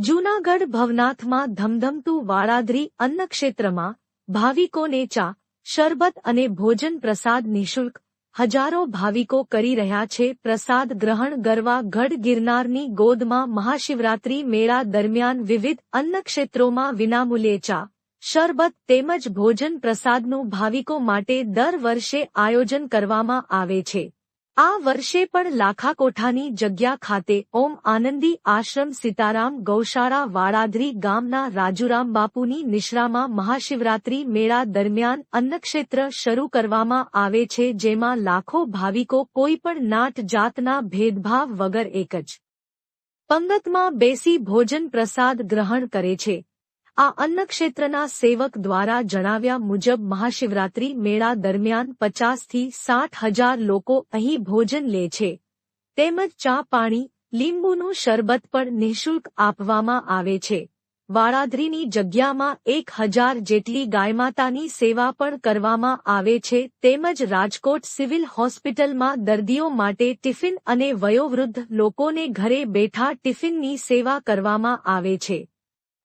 જૂનાગઢ ભવનાથમાં ધમધમતું વાળાદ્રી અન્નક્ષેત્રમાં ભાવિકોને ચા, શરબત અને ભોજન પ્રસાદ નિઃશુલ્ક. હજારો ભાવિકો કરી રહ્યા છે પ્રસાદ ગ્રહણ. ગરવા ગઢ ગિરનારની ગોદમાં મહાશિવરાત્રી મેળા દરમિયાન વિવિધ અન્નક્ષેત્રોમાં વિનામૂલ્યે ચા, શરબત તેમજ ભોજન પ્રસાદનું ભાવિકો માટે દર વર્ષે આયોજન કરવામાં આવે છે. આ વર્ષે પણ લાખાકોઠાની જગ્યા ખાતે ઓમ આનંદી આશ્રમ સીતારામ ગૌશાળા વાળાદ્રી ગામના રાજુરામ બાપુની નિશ્રામાં મહાશિવરાત્રી મેળા દરમિયાન અન્નક્ષેત્ર શરૂ કરવામાં આવે છે, જેમાં લાખો ભાવિકો કોઈપણ નાત જાતના ભેદભાવ વગર એક જ પંગતમાં બેસી ભોજન પ્રસાદ ગ્રહણ કરે છે. આ અન્નક્ષેત્રના સેવક દ્વારા જણાવ્યા મુજબ મહાશિવરાત્રી મેળા દરમિયાન 50 થી 60 હજાર લોકો અહીં ભોજન લે છે. તેમજ ચા, પાણી, લીંબુનું શરબત પણ નિઃશુલ્ક આપવામાં આવે છે. વાળાદ્રીની જગ્યામાં 1000 જેટલી ગાયમાતાની સેવા પણ કરવામાં આવે છે. તેમજ રાજકોટ સિવિલ હોસ્પિટલમાં દર્દીઓ માટે ટિફિન અને વયોવૃદ્ધ લોકોને ઘરે બેઠા ટિફિનની સેવા કરવામાં આવે છે.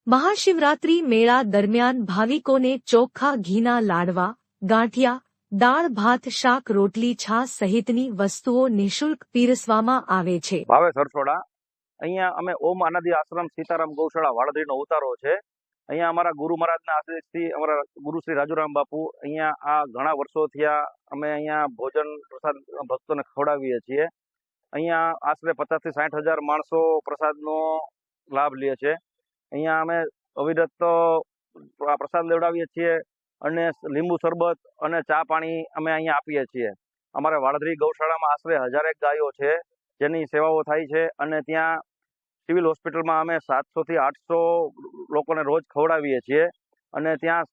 મહાશિવરાત્રી મેળા દરમિયાન ભાવિકોને ચોખ્ખા ઘીના લાડવા, ગાંઠિયા, દાળ ભાત, શાક, રોટલી, છાશ સહિતની વસ્તુઓ નિઃશુલ્ક પીરસવામાં આવે છે. ભાવેશ હરસોડા, અહીંયા અમે ઓમ આનંદી આશ્રમ સીતારામ ગૌશાળા વાળાદ્રીનો ઉતારો છે. અહીંયા અમારા ગુરુ મહારાજના આશીર્વાદથી અમારા ગુરુ શ્રી રાજુરામ બાપુ અહીંયા આ ઘણા વર્ષો થયા અમે અહીંયા ભોજન પ્રસાદ ભક્તોને ખવડાવીએ છીએ. અહીંયા આશરે 50 થી 60 હજાર માણસો પ્રસાદનો લાભ લે છે. અહીંયા અમે અવિરત પ્રસાદ લેવડાવીએ છીએ અને લીંબુ શરબત અને ચા પાણી અમે અહીંયા આપીએ છીએ. અમારા વાળાદ્રી ગૌશાળામાં આશરે 1000 ગાયો છે જેની સેવાઓ થાય છે અને ત્યાં સિવિલ હોસ્પિટલમાં અમે 700 થી 800 લોકોને રોજ ખવડાવીએ છીએ અને ત્યાં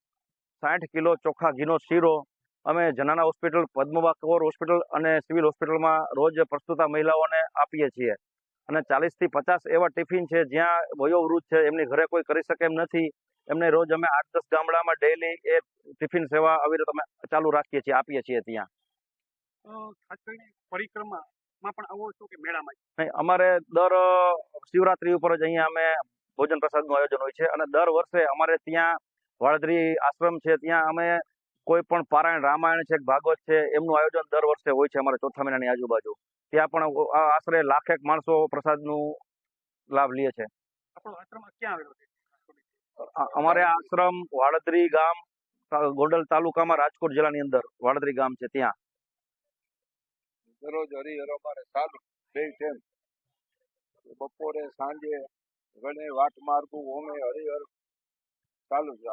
60 કિલો ચોખ્ખા ઘીનો શીરો અમે જનાના હોસ્પિટલ, પદ્મબા કૌર હોસ્પિટલ અને સિવિલ હોસ્પિટલમાં રોજ પ્રસ્તુતા મહિલાઓને આપીએ છીએ. અને 40 થી 50 એવા ટિફિન છે જ્યાં વયોવૃદ્ધ છે એમની ઘરે કોઈ કરી શકે એમ નથી, એમને રોજ અમે 8-10 ગામડામાં ડેઈલી એ ટિફિન સેવા અવિરત અમે ચાલુ રાખીએ છીએ, આપીએ છીએ. ત્યાં ખાસ કરીને પરિક્રમામાં પણ આવો છો કે મેળામાં? અમારે દર શિવરાત્રી ઉપર જ અહીંયા અમે ભોજન પ્રસાદનું આયોજન હોય છે અને દર વર્ષે અમારે ત્યાં વાળાદ્રી આશ્રમ છે ત્યાં અમે કોઈ પણ પારાયણ, રામાયણ છે, ભાગવત છે એમનું આયોજન દર વર્ષે હોય છે અમારે ચોથા મહિનાની આજુબાજુ. ત્યાં પણ આશરે લાખેક માણસો પ્રસાદનું લાભ લે છે. આપણો આશ્રમ ક્યાં આવેલો છે? અમારે આશ્રમ વાળાદ્રી ગામ, ગોંડલ તાલુકામાં, રાજકોટ જિલ્લાની અંદર વાળાદ્રી ગામ છે. ત્યાં દરરોજ હરિહર અમારે ચાલુ 2 ટાઈમ, બપોરે સાંજે ગણે વાટ મારવું ઓમે હરિહર ચાલુ જ.